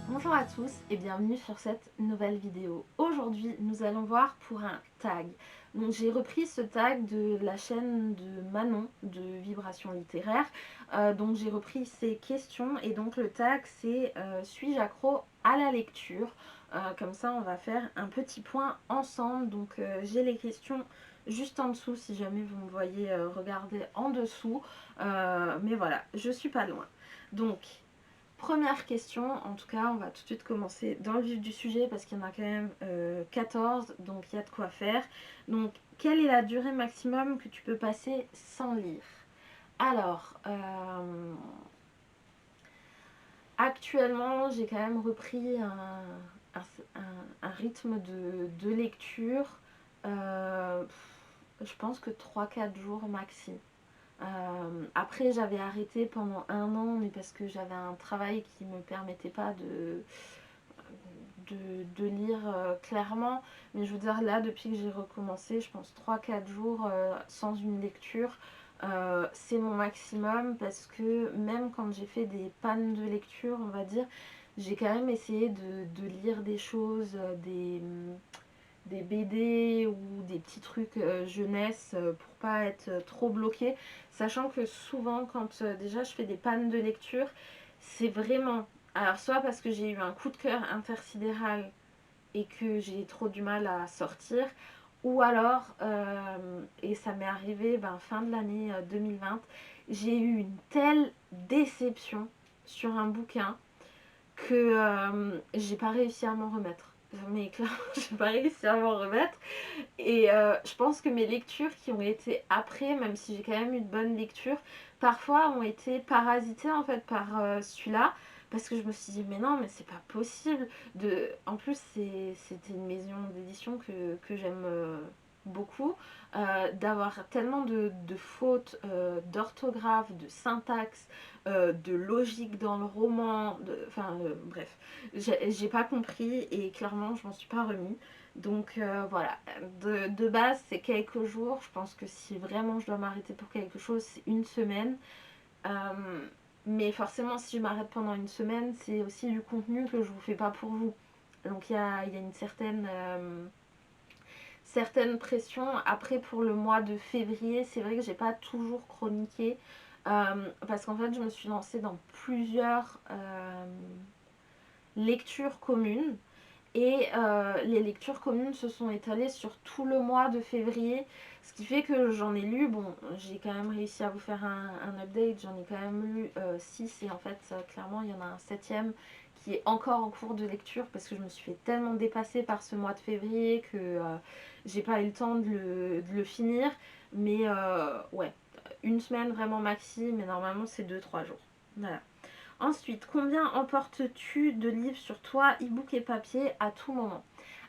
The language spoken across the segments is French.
Bonjour à tous et bienvenue sur cette nouvelle vidéo. Aujourd'hui, nous allons voir pour un tag. Donc j'ai repris ce tag de la chaîne de Manon de Vibration Littéraire. Donc j'ai repris ses questions et donc le tag c'est suis-je accro à la lecture. Comme ça on va faire un petit point ensemble. Donc j'ai les questions juste en dessous si jamais vous me voyez regarder en dessous. Mais voilà, je suis pas loin. Donc première question, en tout cas, on va tout de suite commencer dans le vif du sujet parce qu'il y en a quand même 14, donc il y a de quoi faire. Donc, quelle est la durée maximum que tu peux passer sans lire? Alors, actuellement, j'ai quand même repris un rythme de lecture. Euh, je pense que 3-4 jours maxi. Après, j'avais arrêté pendant un an, mais parce que j'avais un travail qui me permettait pas de lire clairement. Mais je veux dire, là, depuis que j'ai recommencé, je pense 3-4 jours sans une lecture, c'est mon maximum parce que même quand j'ai fait des pannes de lecture, on va dire, j'ai quand même essayé de lire des choses, des BD ou des petits trucs jeunesse pour pas être trop bloquée. Sachant que souvent, quand déjà je fais des pannes de lecture, c'est vraiment. Alors, soit parce que j'ai eu un coup de cœur intersidéral et que j'ai trop du mal à sortir, ou alors, et ça m'est arrivé fin de l'année 2020, j'ai eu une telle déception sur un bouquin que j'ai pas réussi à m'en remettre. Mais clairement, j'ai pas réussi à m'en remettre. Et je pense que mes lectures qui ont été après, même si j'ai quand même eu de bonnes lectures, parfois ont été parasitées en fait par celui-là. Parce que je me suis dit, mais non, mais c'est pas possible. En plus, c'était une maison d'édition que j'aime beaucoup. D'avoir tellement de fautes d'orthographe, de syntaxe, de logique dans le roman. Enfin, bref. J'ai pas compris et clairement, je m'en suis pas remis. Donc voilà, de base c'est quelques jours. Je pense que si vraiment je dois m'arrêter pour quelque chose, c'est une semaine. Euh, mais forcément, si je m'arrête pendant une semaine, c'est aussi du contenu que je vous fais pas pour vous. Donc il y a une certaine pression. Après, pour le mois de février, c'est vrai que j'ai pas toujours chroniqué. Parce qu'en fait, je me suis lancée dans plusieurs lectures communes. Et les lectures communes se sont étalées sur tout le mois de février. Ce qui fait que j'en ai lu, bon, j'ai quand même réussi à vous faire un update, j'en ai quand même lu 6 et en fait, clairement, il y en a un septième qui est encore en cours de lecture parce que je me suis fait tellement dépasser par ce mois de février que j'ai pas eu le temps de le finir. Mais ouais, une semaine vraiment maxi, mais normalement c'est 2-3 jours. Voilà. Ensuite, combien emportes-tu de livres sur toi, e-book et papier, à tout moment?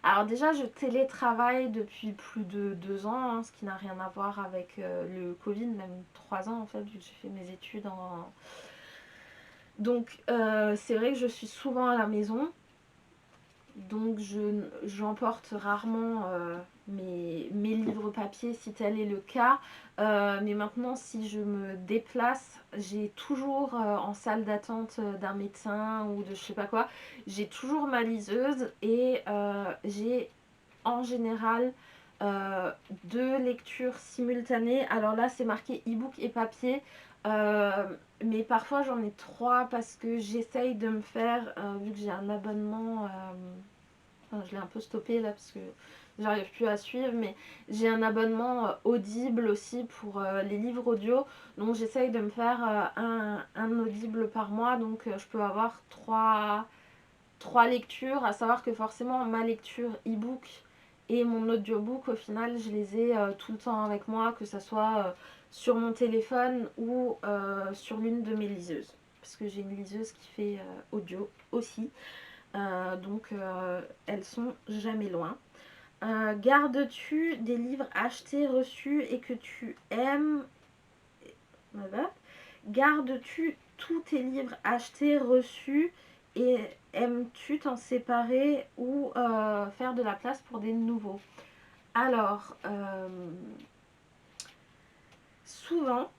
Alors déjà, je télétravaille depuis plus de 2 ans, hein, ce qui n'a rien à voir avec le Covid, même 3 ans en fait, vu que j'ai fait mes études en... Donc c'est vrai que je suis souvent à la maison, donc j'emporte rarement mes livres papier si tel est le cas. Mais maintenant, si je me déplace, j'ai toujours en salle d'attente d'un médecin ou de je sais pas quoi, j'ai toujours ma liseuse et j'ai en général deux lectures simultanées. Alors là, c'est marqué e-book et papier. Euh, mais parfois j'en ai trois parce que j'essaye de me faire, vu que j'ai un abonnement, enfin, je l'ai un peu stoppé là parce que j'arrive plus à suivre, mais j'ai un abonnement audible aussi pour les livres audio. Donc j'essaye de me faire un audible par mois. Donc je peux avoir trois lectures, à savoir que forcément ma lecture e-book et mon audiobook, au final, je les ai tout le temps avec moi, que ce soit sur mon téléphone ou sur l'une de mes liseuses. Parce que j'ai une liseuse qui fait audio aussi. Donc elles sont jamais loin. Gardes-tu des livres achetés, reçus et que tu aimes? Voilà. Gardes-tu tous tes livres achetés, reçus et aimes-tu t'en séparer ou faire de la place pour des nouveaux? Alors, souvent,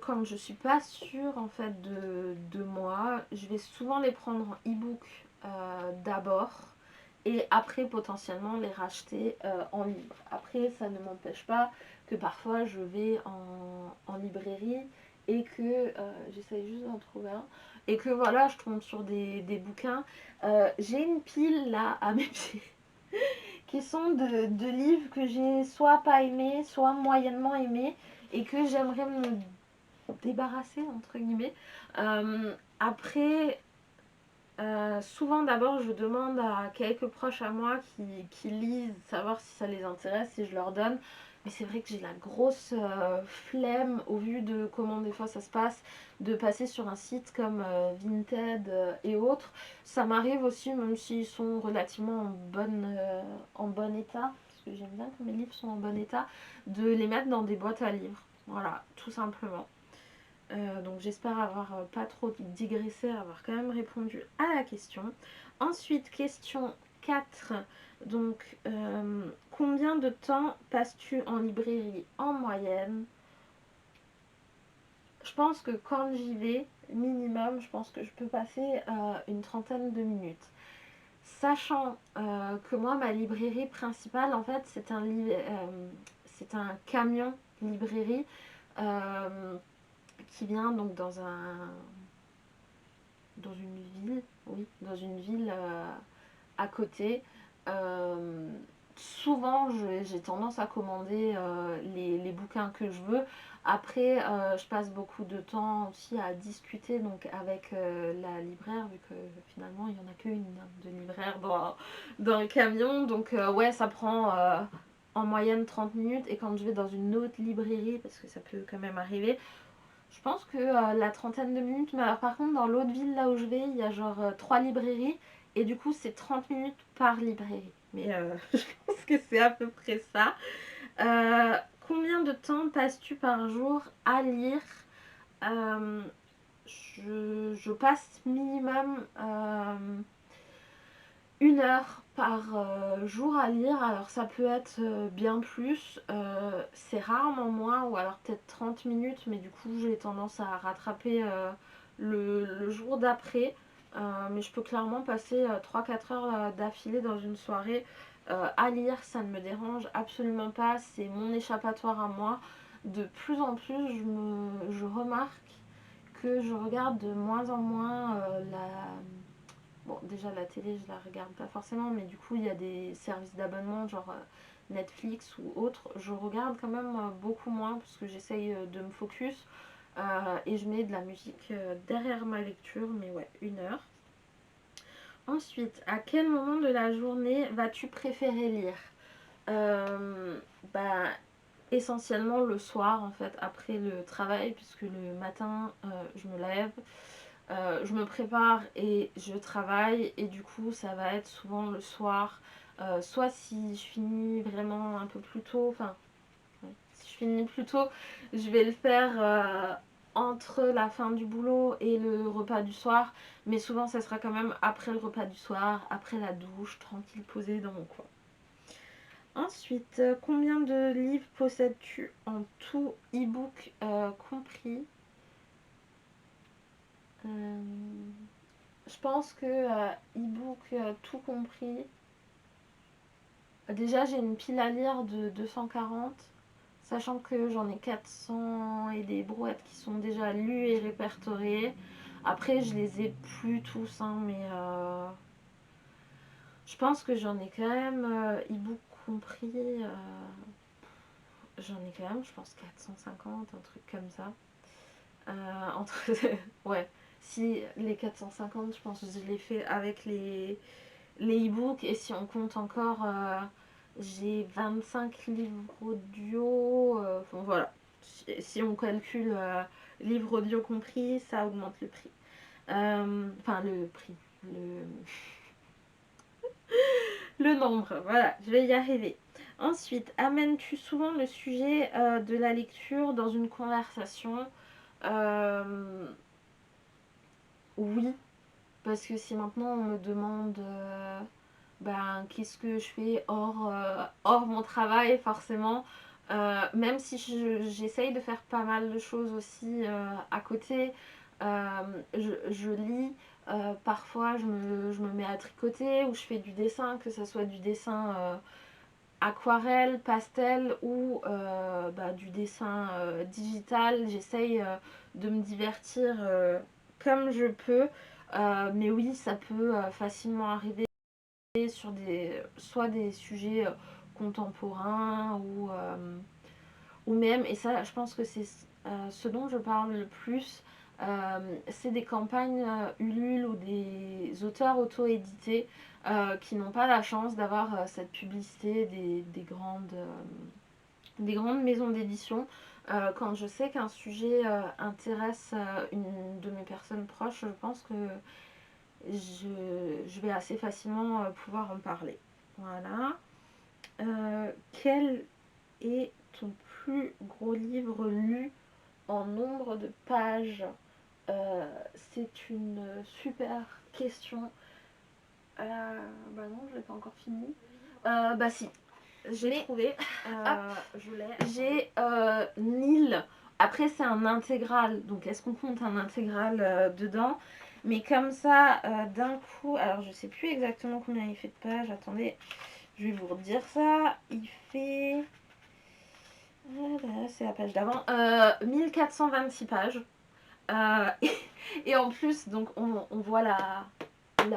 Comme je suis pas sûre en fait de moi, je vais souvent les prendre en e-book d'abord et après potentiellement les racheter en livre. Après, ça ne m'empêche pas que parfois je vais en librairie et que j'essaye juste d'en trouver un et que voilà, je tombe sur des bouquins. J'ai une pile là à mes pieds qui sont de livres que j'ai soit pas aimés, soit moyennement aimés et que j'aimerais me débarrasser entre guillemets. Après, souvent d'abord je demande à quelques proches à moi qui lisent, savoir si ça les intéresse, si je leur donne. Mais c'est vrai que j'ai la grosse flemme au vu de comment des fois ça se passe, de passer sur un site comme Vinted et autres. Ça m'arrive aussi, même s'ils sont relativement en bon état, parce que j'aime bien quand mes livres sont en bon état, de les mettre dans des boîtes à livres. Voilà, tout simplement. Donc j'espère avoir pas trop digressé, avoir quand même répondu à la question. Ensuite, question 4. Donc, combien de temps passes-tu en librairie en moyenne? Je pense que quand j'y vais, minimum, je pense que je peux passer une trentaine de minutes. Sachant que moi, ma librairie principale, en fait, c'est un camion librairie qui vient donc dans une ville, oui, dans une ville à côté. Euh, Souvent, j'ai tendance à commander les bouquins que je veux. Après, je passe beaucoup de temps aussi à discuter donc avec la libraire, vu que finalement, il n'y en a qu'une de libraire dans le camion. Donc, ouais, ça prend en moyenne 30 minutes. Et quand je vais dans une autre librairie, parce que ça peut quand même arriver, je pense que la trentaine de minutes, mais alors par contre dans l'autre ville là où je vais, il y a genre 3 librairies et du coup c'est 30 minutes par librairie. Mais je pense que c'est à peu près ça. Euh, Combien de temps passes-tu par jour à lire? Euh, je passe minimum 1 heure par jour à lire, alors ça peut être bien plus, c'est rarement moins, ou alors peut-être 30 minutes, mais du coup j'ai tendance à rattraper le jour d'après. Mais je peux clairement passer 3-4 heures d'affilée dans une soirée à lire, ça ne me dérange absolument pas, c'est mon échappatoire à moi. De plus en plus, je remarque que je regarde de moins en moins la. Bon, déjà la télé, je la regarde pas forcément, mais du coup, il y a des services d'abonnement, genre Netflix ou autres. Je regarde quand même beaucoup moins parce que j'essaye de me focus et je mets de la musique derrière ma lecture, mais ouais, 1 heure. Ensuite, à quel moment de la journée vas-tu préférer lire? Euh, Bah, essentiellement le soir en fait, après le travail, puisque le matin, je me lève. Je me prépare et je travaille et du coup ça va être souvent le soir. Soit si je finis vraiment un peu plus tôt, enfin ouais, si je finis plus tôt, je vais le faire entre la fin du boulot et le repas du soir. Mais souvent ça sera quand même après le repas du soir, après la douche, tranquille posée dans mon coin. Ensuite, combien de livres possèdes-tu en tout, e-book compris? Euh, Je pense que e-book tout compris. Déjà, j'ai une pile à lire de 240, sachant que j'en ai 400 et des brouettes qui sont déjà lues et répertoriées. Après, je les ai plus tous, hein, mais je pense que j'en ai quand même, e-book compris, j'en ai quand même, je pense, 450, un truc comme ça. Entre. Ouais, si les 450, je pense que je les fais avec les e-books, et si on compte encore, j'ai 25 livres audio. Enfin, voilà. Si on calcule livres audio compris, ça augmente le prix. Enfin, le prix. Le, le nombre. Voilà, je vais y arriver. Ensuite, amènes-tu souvent le sujet de la lecture dans une conversation? Euh, oui, parce que si maintenant on me demande ben, qu'est-ce que je fais hors mon travail, forcément, Même si j'essaye de faire pas mal de choses aussi à côté. Je lis, parfois je me mets à tricoter ou je fais du dessin, que ce soit du dessin aquarelle, pastel ou du dessin digital. J'essaye de me divertir comme je peux. Mais oui, ça peut facilement arriver sur soit des sujets contemporains ou même, et ça je pense que c'est ce dont je parle le plus, c'est des campagnes Ulule ou des auteurs auto-édités qui n'ont pas la chance d'avoir cette publicité des grandes maisons d'édition. Quand je sais qu'un sujet intéresse une de mes personnes proches, je pense que je vais assez facilement pouvoir en parler. Voilà. Quel est ton plus gros livre lu en nombre de pages? C'est une super question. Bah non, je l'ai pas encore fini. Bah si, j'ai trouvé. Je l'ai. J'ai Nil. Après, c'est un intégral. Donc, est-ce qu'on compte un intégral dedans? Mais comme ça, d'un coup, alors je sais plus exactement combien il fait de pages. Attendez, je vais vous redire ça. Il fait. C'est la page d'avant. 1426 pages. Et, et en plus, donc on voit la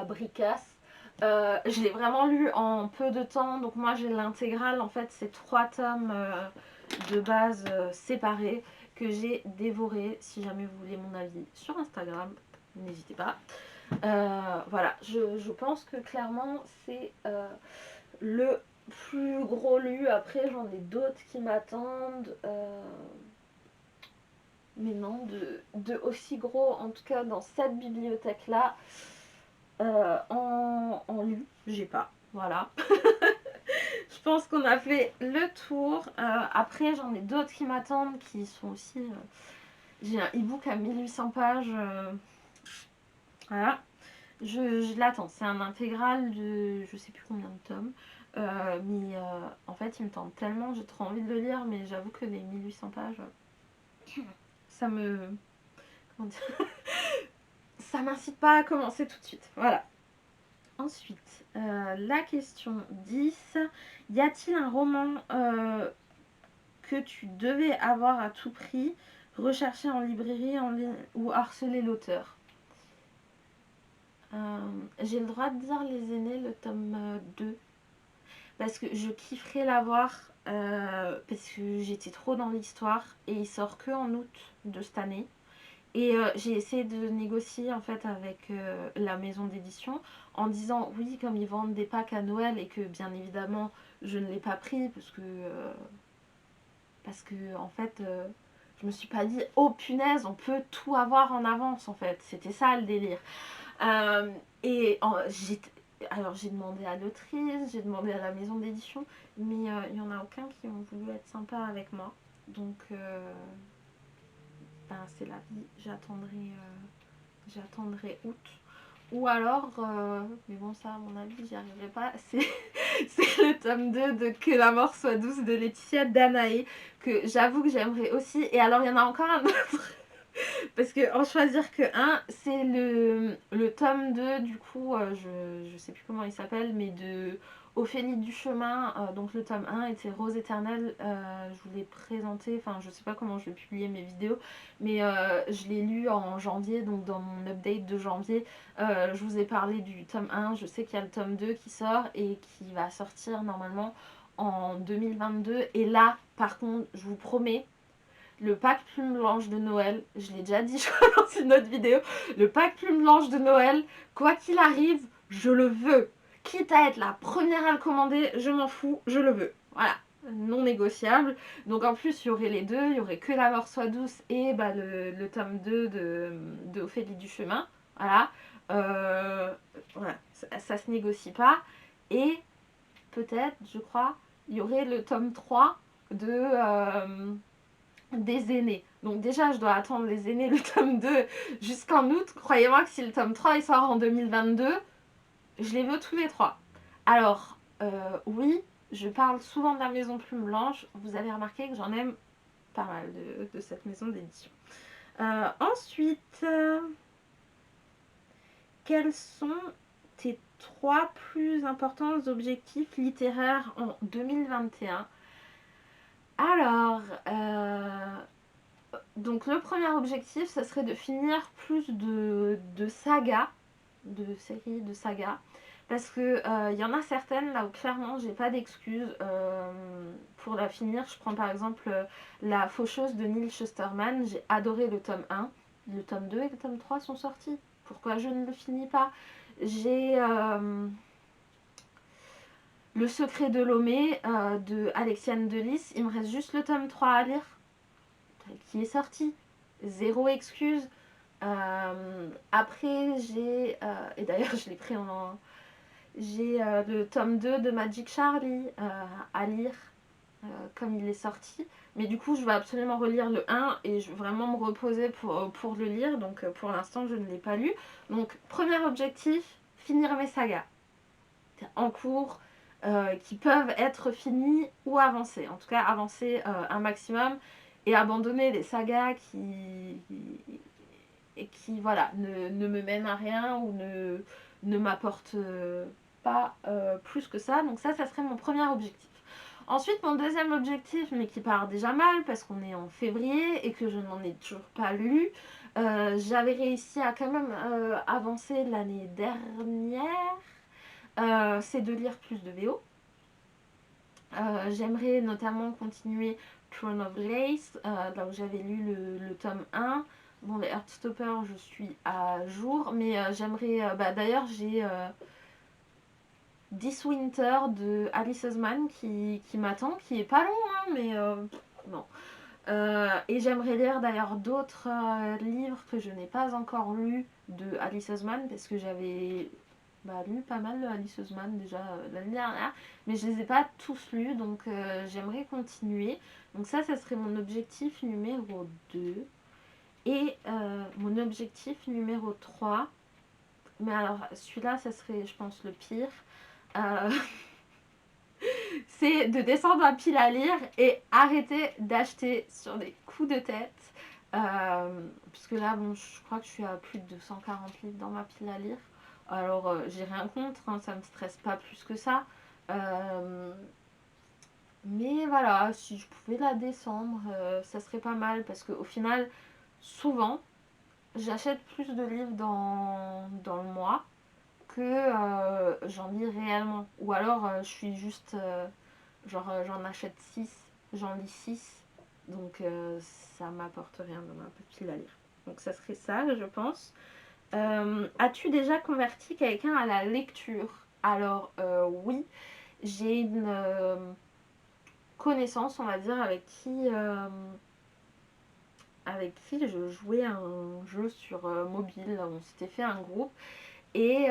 bricasse. Je l'ai vraiment lu en peu de temps. Donc moi j'ai l'intégrale. En fait, c'est 3 tomes de base séparés que j'ai dévoré. Si jamais vous voulez mon avis sur Instagram, n'hésitez pas. Voilà, je pense que clairement c'est le plus gros lu. Après j'en ai d'autres qui m'attendent. Mais non, de aussi gros, en tout cas dans cette bibliothèque là, en lu, j'ai pas. Voilà. Je pense qu'on a fait le tour. Après, j'en ai d'autres qui m'attendent qui sont aussi. J'ai un e-book à 1800 pages. Voilà. Je l'attends. C'est un intégral de je sais plus combien de tomes. Mais en fait, il me tente tellement. J'ai trop envie de le lire. Mais j'avoue que les 1800 pages, ça me. Comment dire, ça m'incite pas à commencer tout de suite. Voilà. Ensuite, la question 10. Y a-t-il un roman que tu devais avoir à tout prix, rechercher en librairie en ligne ou harceler l'auteur? J'ai le droit de dire Les Aînés, le tome 2. Parce que je kifferais l'avoir. Parce que j'étais trop dans l'histoire. Et il sort que en août de cette année. Et j'ai essayé de négocier en fait avec la maison d'édition en disant oui, comme ils vendent des packs à Noël et que bien évidemment je ne l'ai pas pris parce que en fait je me suis pas dit oh punaise on peut tout avoir en avance en fait, c'était ça le délire. Euh, et alors j'ai demandé à l'autrice, j'ai demandé à la maison d'édition, mais il y en a aucun qui ont voulu être sympa avec moi, donc ben, c'est la vie, j'attendrai août. Ou alors, mais bon ça à mon avis j'y arriverai pas, c'est le tome 2 de Que la mort soit douce de Laetitia Danaé, que j'avoue que j'aimerais aussi. Et alors il y en a encore un autre, parce que en choisir que un, c'est le tome 2 du coup, je sais plus comment il s'appelle, mais de Ophélie Duchemin, donc le tome 1 était Rose éternelle, je vous l'ai présenté, enfin je sais pas comment je vais publier mes vidéos, mais je l'ai lu en janvier, donc dans mon update de janvier, je vous ai parlé du tome 1, je sais qu'il y a le tome 2 qui sort et qui va sortir normalement en 2022, et là par contre je vous promets, le pack plume blanche de Noël, je l'ai déjà dit je crois dans une autre vidéo, le pack plume blanche de Noël, quoi qu'il arrive, je le veux. Quitte à être la première à le commander, je m'en fous, je le veux. Voilà, non négociable. Donc en plus, il y aurait les deux, il y aurait Que la mort soit douce et bah, le tome 2 de Ophélie Duchemin. Voilà. Voilà, ça se négocie pas. Et peut-être, je crois, il y aurait le tome 3 des Aînés. Donc déjà, je dois attendre Les Aînés, le tome 2, jusqu'en août. Croyez-moi que si le tome 3 il sort en 2022, je les veux tous les trois. Alors, oui, Je parle souvent de la Maison Plume Blanche. Vous avez remarqué que j'en aime pas mal de cette maison d'édition. Ensuite, quels sont tes 3 plus importants objectifs littéraires en 2021? Alors, donc le premier objectif, ça serait de finir plus de sagas, de séries de sagas. Parce que y en a certaines là où clairement j'ai pas d'excuses pour la finir. Je prends par exemple La Faucheuse de Neil Shusterman. J'ai adoré le tome 1. Le tome 2 et le tome 3 sont sortis. Pourquoi je ne le finis pas? J'ai Le Secret de Lomé de Alexiane Delis. Il me reste juste le tome 3 à lire qui est sorti. Zéro excuse. Après j'ai... et d'ailleurs je l'ai pris en... J'ai le tome 2 de Magic Charlie à lire comme il est sorti. Mais du coup, je vais absolument relire le 1 et je vais vraiment me reposer pour le lire. Donc pour l'instant, je ne l'ai pas lu. Donc, premier objectif, finir mes sagas en cours qui peuvent être finis ou avancés. En tout cas, avancer un maximum et abandonner les sagas qui voilà, ne me mènent à rien ou ne m'apportent pas plus que ça. Donc ça serait mon premier objectif. Ensuite, mon deuxième objectif, mais qui part déjà mal parce qu'on est en février et que je n'en ai toujours pas lu, j'avais réussi à quand même avancer l'année dernière, c'est de lire plus de VO. J'aimerais notamment continuer Throne of Glace, là où j'avais lu le tome 1. Bon, les Heartstoppers, je suis à jour, mais j'aimerais... d'ailleurs, j'ai This Winter de Alice Oseman qui m'attend, qui est pas long, hein, mais non. Et j'aimerais lire d'ailleurs d'autres livres que je n'ai pas encore lus de Alice Oseman, parce que j'avais lu pas mal de Alice Oseman déjà l'année dernière, mais je les ai pas tous lus, donc j'aimerais continuer. Donc ça serait mon objectif numéro 2. Et mon objectif numéro 3, mais alors celui-là, ça serait, je pense, le pire, euh, c'est de descendre un pile à lire et arrêter d'acheter sur des coups de tête. Puisque là, bon, je crois que je suis à plus de 240 livres dans ma pile à lire. Alors, j'ai rien contre, hein, ça me stresse pas plus que ça. Mais voilà, si je pouvais la descendre, ça serait pas mal. Parce qu'au final, souvent, j'achète plus de livres dans le mois que j'en lis réellement. Ou alors, je suis juste... j'en achète 6, j'en lis 6. Donc, ça m'apporte rien dans ma pile à lire. Donc, ça serait ça, je pense. As-tu déjà converti quelqu'un à la lecture? Alors, oui, j'ai une connaissance, on va dire, avec qui je jouais à un jeu sur mobile. On s'était fait un groupe. Et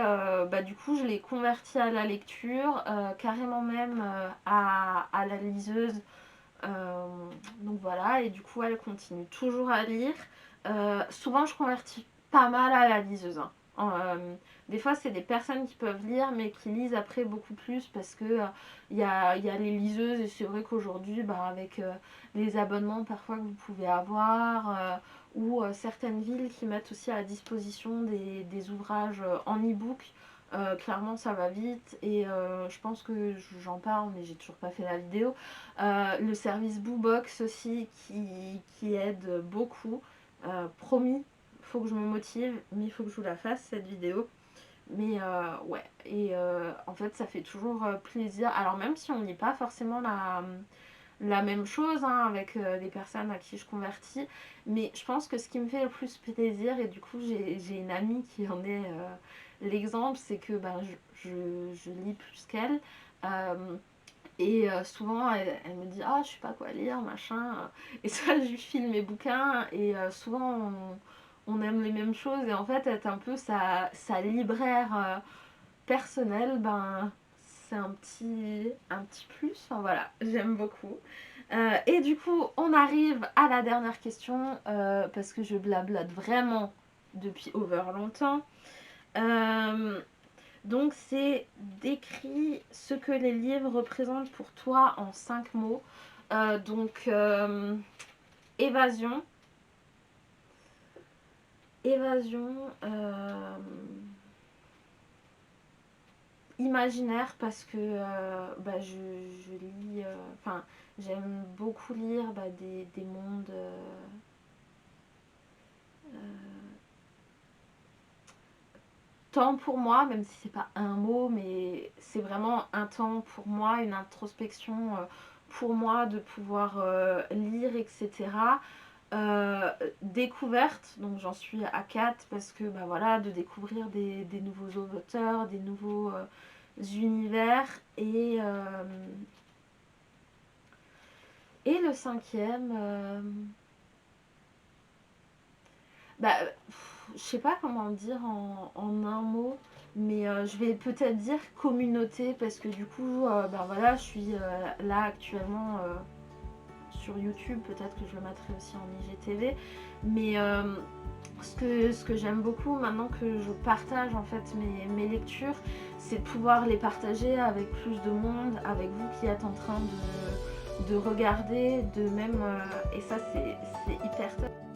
du coup, je l'ai converti à la lecture, carrément même à la liseuse. Donc voilà, et du coup, elle continue toujours à lire. Souvent, je convertis pas mal à la liseuse, hein. Des fois, c'est des personnes qui peuvent lire, mais qui lisent après beaucoup plus parce que y a les liseuses, et c'est vrai qu'aujourd'hui, avec les abonnements parfois que vous pouvez avoir, ou certaines villes qui mettent aussi à disposition des ouvrages en e-book. Clairement, ça va vite et je pense que j'en parle, mais j'ai toujours pas fait la vidéo. Le service Boobox aussi qui aide beaucoup. Promis, faut que je me motive, mais il faut que je vous la fasse cette vidéo. Mais ouais, et en fait, ça fait toujours plaisir. Alors, même si on lit pas forcément la même chose hein, avec les personnes à qui je convertis, mais je pense que ce qui me fait le plus plaisir, et du coup, j'ai une amie qui en est l'exemple, c'est que je lis plus qu'elle. Et souvent, elle me dit ah, je sais pas quoi lire, machin. Et ça, je lui file mes bouquins. Et souvent, on aime les mêmes choses. Et en fait, être un peu sa libraire personnelle, c'est un petit plus. Enfin voilà, j'aime beaucoup. Et du coup, on arrive à la dernière question. Parce que je blablate vraiment depuis over longtemps. Donc c'est décrit ce que les livres représentent pour toi en 5 mots. Donc évasion, évasion, imaginaire parce que bah, je lis, enfin j'aime beaucoup lire bah, des mondes euh, temps pour moi, même si c'est pas un mot, mais c'est vraiment un temps pour moi, une introspection pour moi de pouvoir lire, etc. Découverte, donc j'en suis à 4 parce que bah voilà, de découvrir des nouveaux auteurs, des nouveaux univers et le cinquième, bah, je sais pas comment dire en un mot, mais je vais peut-être dire communauté parce que du coup, bah voilà, je suis là actuellement sur YouTube, peut-être que je le mettrai aussi en IGTV, mais ce que j'aime beaucoup maintenant que je partage en fait mes lectures, c'est de pouvoir les partager avec plus de monde, avec vous qui êtes en train de regarder, de même, et ça c'est hyper top.